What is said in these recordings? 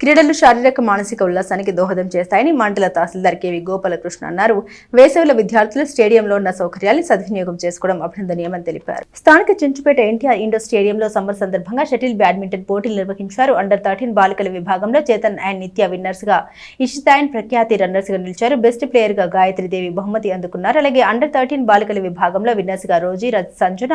క్రీడలు శారీరక మానసిక ఉల్లాసానికి దోహదం చేస్తాయని మండల తహసీల్దార్ కేవి గోపాలకృష్ణ అన్నారు. వేసవిలో విద్యార్థులు స్టేడియంలో ఉన్న సౌకర్యాలను సద్వినియోగం చేసుకోవడం అభినందనీయమని తెలిపారు. స్థానిక చెంచుపేట ఎన్టీఆర్ ఇండోర్ స్టేడియంలో సమ్మర్ సందర్భంగా షటిల్ బ్యాడ్మింటన్ పోటీలు నిర్వహించారు. అండర్ 13 బాలికల విభాగంలో చేతన్ అండ్ నిత్య విన్నర్స్ గా, ఇషితాయన్ ప్రఖ్యాతి రన్నర్స్ గా నిలిచారు. బెస్ట్ ప్లేయర్ గా గాయత్రీదేవి బహుమతి అందుకున్నారు. అలాగే అండర్ 13 బాలికల విభాగంలో విన్నర్స్ గా రోజీ సంజన,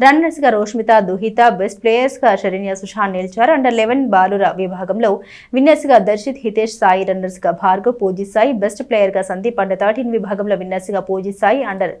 రన్నర్స్ గా రోష్మిత దుహిత, బెస్ట్ ప్లేయర్స్ గా శరణ్య సుషాన్ నిలిచారు. అండర్ 11 బాలుర విభాగంలో విన్నర్స్ గా దర్శిత్ హితేష్ సాయి, రన్నర్స్ గా భార్గవ్ పూజీ సాయి, బెస్ట్ ప్లేయర్ గా సందీప్, అండర్ 13 విభాగంలో విన్నర్స్ గా Pooji Sai under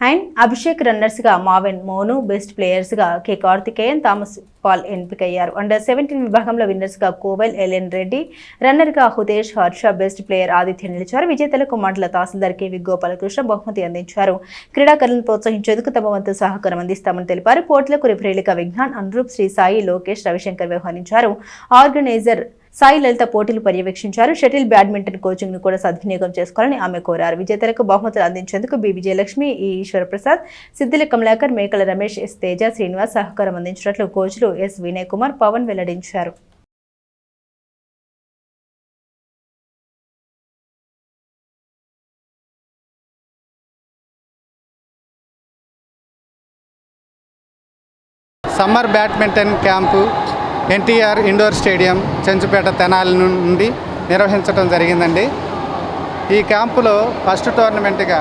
and Abhishek, runners గా మావెన్ మోను, బెస్ట్ ప్లేయర్స్ గా కె కార్తికేయన్, థామస్ పాల్ ఎంపికయ్యారు. అండర్ 17 విభాగంలో విన్నర్స్ గా కోవెల్ ఎల్ఎన్ రెడ్డి, రన్నర్ గా హుతేష్ హర్ష, బెస్ట్ ప్లేయర్ ఆదిత్య నిలిచారు. విజేతలకు మండల తహసీల్దార్ కేవి గోపాలకృష్ణ బహుమతి అందించారు. క్రీడాకారులను ప్రోత్సహించేందుకు తమ వంతు సహకారం అందిస్తామని తెలిపారు. పోటీలకు రిఫరీలుగా విజ్ఞాన్, అనురూప్, శ్రీ సాయి, లోకేష్, రవిశంకర్ వ్యవహరించారు. ఆర్గనైజర్ సాయి లలిత పోటీలు పర్యవేక్షించారు. షటిల్ బ్యాడ్మింటన్ కోచింగ్ ను కూడా సద్వినియోగం చేసుకోవాలని ఆమె కోరారు. విజేతలకు బహుమతులు అందించేందుకు బి విజయలక్ష్మి, ఈ ఈశ్వరప్రసాద్, సిద్దిల కమలాకర్, మేకల రమేష్, ఎస్ తేజ, శ్రీనివాస్ సహకారం అందించినట్లు కోచ్లు ఎస్ వినయ్ కుమార్, పవన్ వెల్లడించారు. Summer badminton camp NTR indoor stadium Chenchupeta Tenali నుండి నిర్వహించడం జరిగిందండి. ఈ క్యాంపులో ఫస్ట్ టోర్నమెంట్గా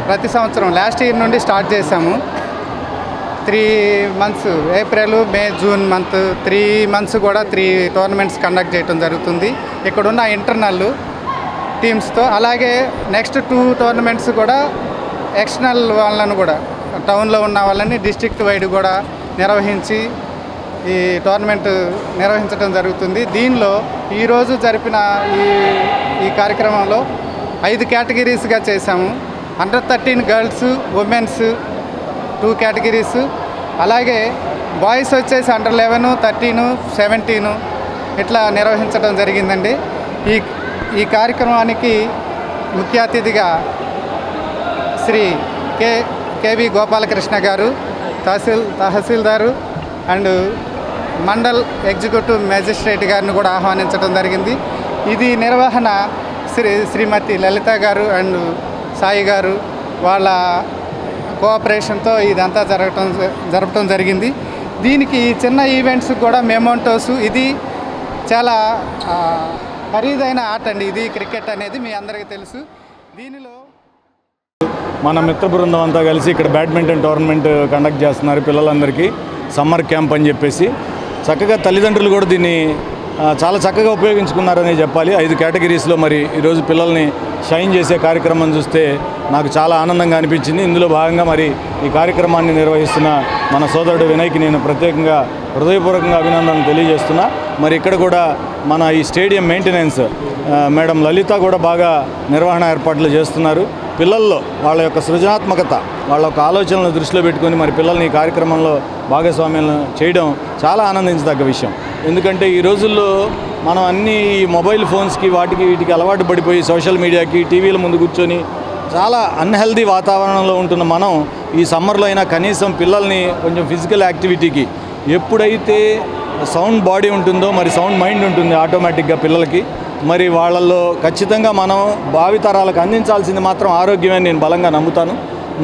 ప్రతి సంవత్సరం లాస్ట్ ఇయర్ నుండి స్టార్ట్ చేశాము. 3 months ఏప్రిల్, మే, జూన్ 3 months కూడా 3 టోర్నమెంట్స్ కండక్ట్ చేయడం జరుగుతుంది ఇక్కడున్న ఇంటర్నల్ టీమ్స్తో. అలాగే నెక్స్ట్ 2 టోర్నమెంట్స్ కూడా ఎక్స్టర్నల్ వాళ్ళను కూడా టౌన్లో ఉన్న వాళ్ళని డిస్ట్రిక్ట్ వైడ్ కూడా నిర్వహించి ఈ టోర్నమెంట్ నిర్వహించడం జరుగుతుంది. దీనిలో ఈరోజు జరిపిన ఈ కార్యక్రమంలో 5 కేటగిరీస్గా చేశాము. అండర్ 13 గర్ల్స్, ఉమెన్స్ 2 కేటగిరీస్, అలాగే బాయ్స్ వచ్చేసి అండర్ 11, 13, 17 ఇట్లా నిర్వహించడం జరిగిందండి. ఈ కార్యక్రమానికి ముఖ్య అతిథిగా శ్రీ కేవి గోపాలకృష్ణ గారు, tahsildar and mandal executive magistrate గారిని కూడా ఆహ్వానించడం జరిగింది. ఇది నిర్వహణ శ్రీమతి లలిత గారు అండ్ సాయి గారు వాళ్ళ కోఆపరేషన్తో ఇదంతా జరపడం జరిగింది. దీనికి చిన్న ఈవెంట్స్ కూడా మెమోంటోస్, ఇది చాలా ఖరీదైన ఆట అండి. ఇది క్రికెట్ అనేది మీ అందరికీ తెలుసు. దీనిలో మన మిత్ర బృందం అంతా కలిసి ఇక్కడ బ్యాడ్మింటన్ టోర్నమెంట్ కండక్ట్ చేస్తున్నారు. పిల్లలందరికీ సమ్మర్ క్యాంప్ అని చెప్పేసి చక్కగా తల్లిదండ్రులు కూడా దీన్ని చాలా చక్కగా ఉపయోగించుకున్నారని చెప్పాలి. 5 కేటగిరీస్లో మరి ఈరోజు పిల్లల్ని షైన్ చేసే కార్యక్రమం చూస్తే నాకు చాలా ఆనందంగా అనిపించింది. ఇందులో భాగంగా మరి ఈ కార్యక్రమాన్ని నిర్వహిస్తున్న మన సోదరుడు వినయ్కి నేను ప్రత్యేకంగా హృదయపూర్వకంగా అభినందనలు తెలియజేస్తున్నా. మరి ఇక్కడ కూడా మన ఈ స్టేడియం మెయింటెనెన్స్ మేడం లలిత కూడా బాగా నిర్వహణ ఏర్పాట్లు చేస్తున్నారు. పిల్లల్లో వాళ్ళ యొక్క సృజనాత్మకత, వాళ్ళ యొక్క ఆలోచనలను దృష్టిలో పెట్టుకొని మరి పిల్లల్ని ఈ కార్యక్రమంలో భాగస్వామ్యం చేయడం చాలా ఆనందించదగ్గ విషయం. ఎందుకంటే ఈ రోజుల్లో మనం అన్ని మొబైల్ ఫోన్స్కి వీటికి అలవాటు పడిపోయి సోషల్ మీడియాకి, టీవీల ముందు కూర్చొని చాలా అన్హెల్దీ వాతావరణంలో ఉంటున్న మనం ఈ సమ్మర్లో అయినా కనీసం పిల్లల్ని కొంచెం ఫిజికల్ యాక్టివిటీకి, ఎప్పుడైతే సౌండ్ బాడీ ఉంటుందో మరి సౌండ్ మైండ్ ఉంటుంది ఆటోమేటిక్గా పిల్లలకి. మరి వాళ్ళల్లో ఖచ్చితంగా మనం భావితరాలకు అందించాల్సింది మాత్రం ఆరోగ్యమే నేను బలంగా నమ్ముతాను.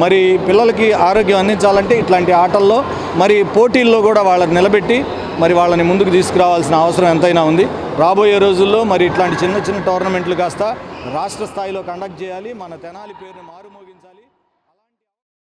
మరి పిల్లలకి ఆరోగ్యం అందించాలంటే ఇట్లాంటి ఆటల్లో మరి పోటీల్లో కూడా వాళ్ళని నిలబెట్టి మరి వాళ్ళని ముందుకు తీసుకురావాల్సిన అవసరం ఎంతైనా ఉంది. రాబోయే రోజుల్లో మరి ఇట్లాంటి చిన్న చిన్న టోర్నమెంట్లు కాస్త రాష్ట్ర స్థాయిలో కండక్ట్ చేయాలి. మన తెనాలి పేరుని మారుమోగించాలి.